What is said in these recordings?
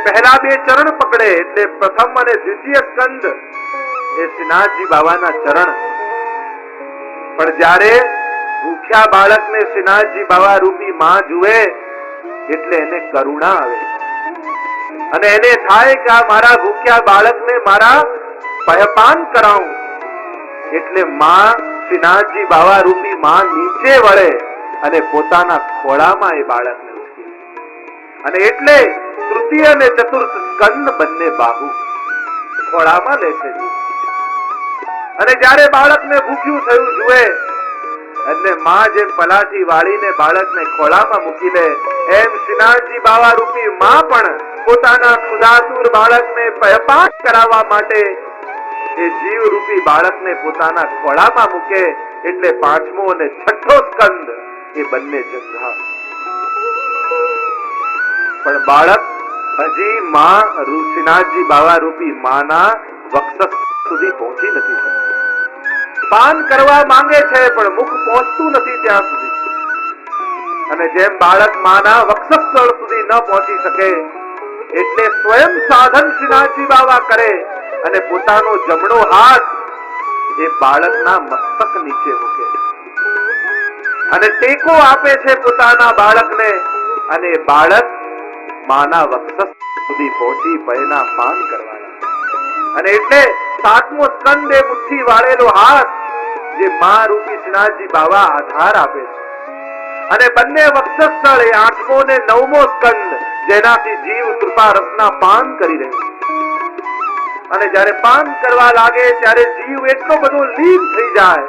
પહેલા બે ચરણ પકડે એટલે પ્રથમ અને દ્વિતીય સ્કંદ એ શ્રીનાથજી બાબાના ચરણ. પણ જ્યારે ભૂખ્યા બાળકને શ્રીનાથજી બાબા રૂપી માં જુએ એટલે એને કરુણા આવે અને એને થાય કે આ મારા ભૂખ્યા બાળકને મારા પયપાન કરાવું. એટલે માં શ્રીનાથજી બાબા રૂપી માં નીચે વળે અને પોતાના ખોળામાં એ બાળકને ઉચકે. અને એટલે તૃતીય અને ચતુર્થ સ્કંદ બંને બાહુ ખોળામાં લે છે. અને જ્યારે બાળકને ભૂખ્યું થયું જુએ એટલે માં જેમ પલાઠી વાળીને બાળકને ખોળામાં મૂકી લે એમ શ્રીનાથજી બાબા રૂપી માં પણ પોતાના ક્ષુધાતુર બાળકને પયપાન કરાવવા માટે એ જીવ રૂપી બાળકને પોતાના ખોળામાં મૂકે. એટલે પાંચમો અને છઠ્ઠો સ્કંદ એ બંને જંઘા. પણ બાળક હજી માં શ્રીનાથજી બાબા રૂપી માના વક્ષસ્થ સુધી પહોંચી નથી શકતું. પાન કરવા માંગે છે પણ મુખ પહોંચતું નથી ત્યાં સુધી. અને જેમ બાળક માના વક્ષસ્થળ સુધી ન પહોંચી શકે એટલે સ્વયં સાધન શ્રીનાથજી બાબા કરે અને પોતાનો જમણો હાથ એ બાળકના મસ્તક નીચે મૂકે અને ટેકો આપે છે પોતાના બાળકને. અને બાળક માના વક્ષસ્થ સુધી પહોંચી પયના પાન કરવા લાગે. અને એટલે સાતમો સ્કંદ એ મુઠ્ઠી વાળેલો હાથ જે માં રૂપી શ્રીનાથજી બાબા આધાર આપે છે. અને બંને વક્ષસ્થળ એ આઠમો ને નવમો સ્કંદ જેનાથી જીવ કૃપા રસના પાન કરી રહ્યો. અને જ્યારે પાન કરવા લાગે ત્યારે જીવ એટલો બધો લીન થઈ જાય,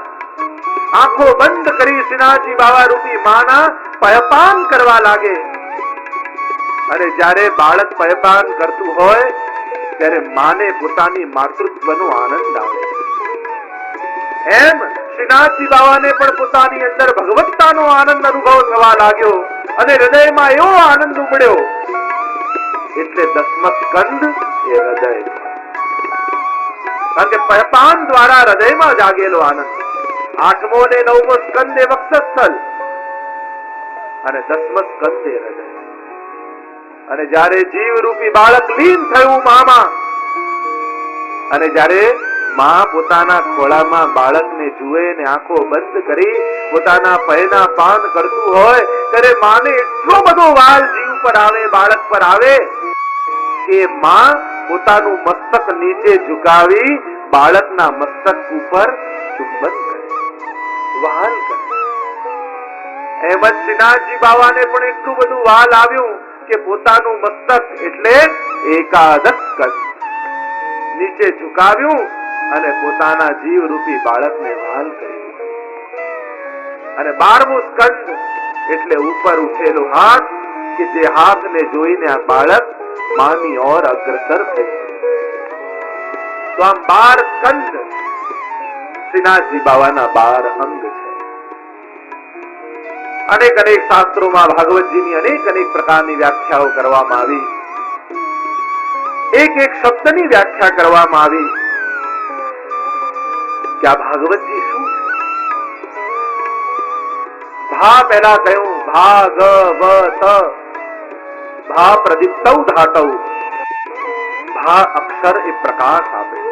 આંખો બંધ કરી શ્રીનાથજી બાબા રૂપી માના પયપાન કરવા લાગે. અને જ્યારે બાળક પયપાન કરતું હોય ત્યારે માને પોતાની માતૃત્વનો આનંદ આવે. એમ શ્રીનાથજી બાબાને પણ પોતાની અંદર ભગવત્તાનો આનંદ અનુભવ થવા લાગ્યો અને હૃદયમાં એવો આનંદ ઉમડ્યો. એટલે દસમ સ્કંદ એ હૃદય, કારણ કે પયપાન દ્વારા હૃદયમાં જાગેલો આનંદ. આઠમો ને નવમો સ્કંદ એ વક્ષસ્થળ અને દસમ સ્કંદ એ હૃદય. અને જ્યારે જીવ રૂપી બાળક લીન થયું મામાં, અને જ્યારે માં પોતાના ખોળામાં બાળકને જુએ ને આંખો બંધ કરી પોતાના પયના પાન કરતું હોય ત્યારે માને એટલો બધો વાલ જીવ પર આવે, બાળક પર આવે કે માં પોતાનું મસ્તક નીચે ઝુકાવી બાળકના મસ્તક ઉપર ચુંબન કરે, વહાલ કરે. એમ જ શ્રીનાથજી બાબાને પણ એટલું બધું વાલ આવ્યું કે પોતાનું મસ્તક એટલે એકાદશ સ્કંદ નીચે ઝુકાવ્યું અને પોતાના જીવ રૂપી બાળકને વહાલ કરી. અને 12મું સ્કંદ એટલે ઉપર ઉઠેલો હાથ કે જે હાથને જોઈને આ બાળક માની ઓર અગ્રસર થઈ. તો આમ 12 સ્કંદ શ્રીનાથજી બાબાના 12 અંગ છે. અનેક અનેક શાસ્ત્રોમાં ભાગવતજીની અનેક અનેક પ્રકારની વ્યાખ્યાઓ કરવામાં આવી. એક એક શબ્દની વ્યાખ્યા કરવામાં આવી કે આ ભાગવતજી શું છે. ભા પહેલા કહ્યું ભાગવત, ભા પ્રદીપ્તૌ ધાતૌ. ભા અક્ષર એ પ્રકાશ આપે છે.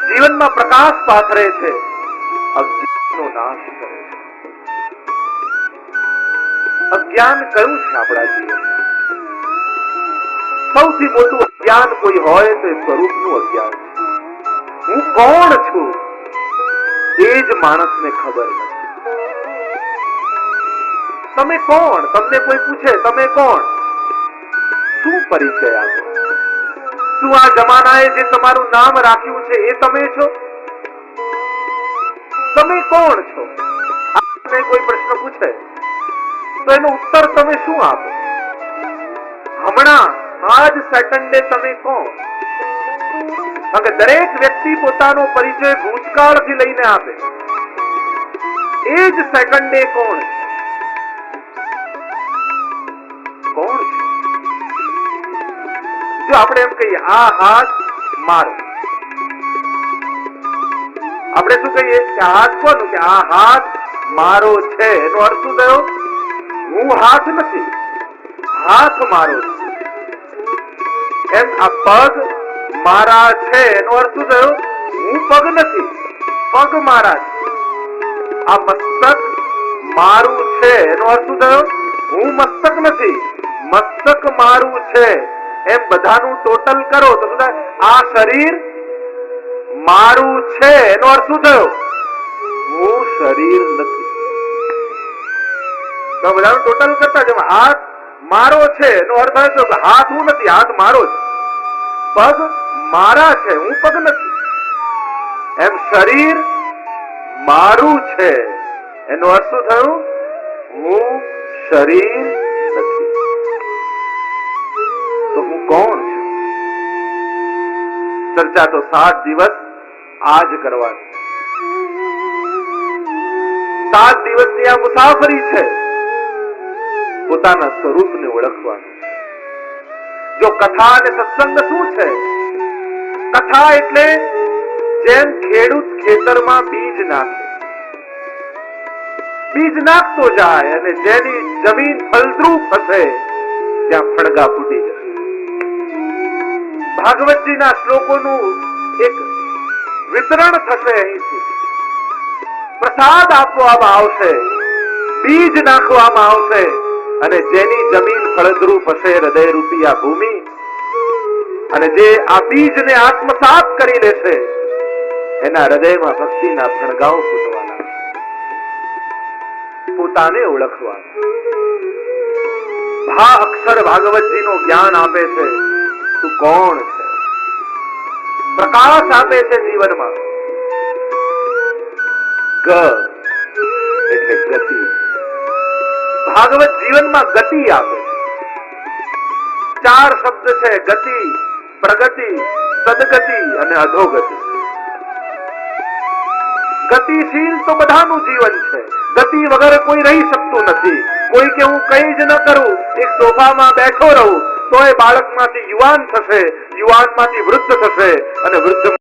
જીવનમાં પ્રકાશ પાથરે છે, અજ્ઞાનનો નાશ કરે છે. અજ્ઞાન કયું છે આપણા જીવનમાં? સૌથી મોટું અજ્ઞાન કોઈ હોય તો એ સ્વરૂપનું અજ્ઞાન છે. હું કોણ છું એ જ માણસને ખબર નથી. તમે કોણ? તમને કોઈ પૂછે તમે કોણ, શું પરિચય આપો? શું આ જમાનાએ જે તમારું નામ રાખ્યું છે એ તમે છો? તમે કોણ છો? આપને કોઈ પ્રશ્ન પૂછે તો એનો ઉત્તર તમે શું આપો? હમણાં આજ સેકન્ડે તમે કોણ? કારણ કે દરેક વ્યક્તિ પોતાનો પરિચય ભૂતકાળથી લઈને આપે. એ જ સેકન્ડે કોણ છે? કોણ છે? જો આપણે એમ કહીએ આ હાથ મારો, આપણે શું કહીએ કે હાથ કોનું? કે આ હાથ મારો છે એનો અર્થ શું થયો? હું હાથ નથી, હાથ મારો છે. એમ આ પગ મારા છે એનો અર્થ શું થયો? હું પગ નથી, પગ મારા છે. આ મસ્તક મારું છે એનો અર્થ શું થયો? હું મસ્તક નથી, મસ્તક મારું છે. એમ બધાનું ટોટલ કરો તો શું થાય? આ શરીર મારું છે એનો અર્થ શું થયો? હું શરીર નથી. તો બધાનું ટોટલ કરતા જેમ હાથ મારો છે એનો અર્થ થાય તો હાથ હું નથી, હાથ મારો છે. પગ મારા છે, હું પગ નથી. એમ શરીર મારું છે એનો અર્થ શું થયું? હું શરીર નથી. તો હું કોણ છું? ચર્ચા તો 7 દિવસ આજ કરવાની. 7 દિવસની આ મુસાફરી છે. પોતાના સ્વરૂપને ઓળખવાનું. જો કથા અને સત્સંગ શું છે? કથા એટલે જેમ ખેડૂત ખેતરમાં બીજ નાખે, બીજ નાખતો જાય અને જેની જમીન ફળદ્રુપ હશે ત્યાં ફળગા ફૂટી જશે. ભાગવતજીના શ્લોકોનું એક વિતરણ થશે. અહીંથી પ્રસાદ આપવામાં આવશે, બીજ નાખવામાં આવશે અને જેની જમીન ફળદ્રુપ હશે, હૃદયરૂપી આ ભૂમિ, અને જે આ બીજને આત્મસાત કરી લેશે એના હૃદયમાં ભક્તિના ફણગાઓ ફૂટવાના. પોતાને ઓળખવાનું. ભા અક્ષર ભાગવતજીનું જ્ઞાન આપે છે. તું કોણ છે? પ્રકાશ આપે છે જીવનમાં. ગ એટલે ગતિ. ભાગવત જીવનમાં ગતિ આપે છે. 4 શબ્દ છે: ગતિ, પ્રગતિ, સદગતિ અને અધોગતિ. ગતિશીલ તો બધાનું જીવન છે. ગતિ વગર કોઈ રહી શકતું નથી. કોઈ કે હું કંઈ જ ન કરું, એક સોફામાં બેઠો રહું તો એ બાળકમાંથી યુવાન થશે, યુવાનમાંથી વૃદ્ધ થશે અને વૃદ્ધ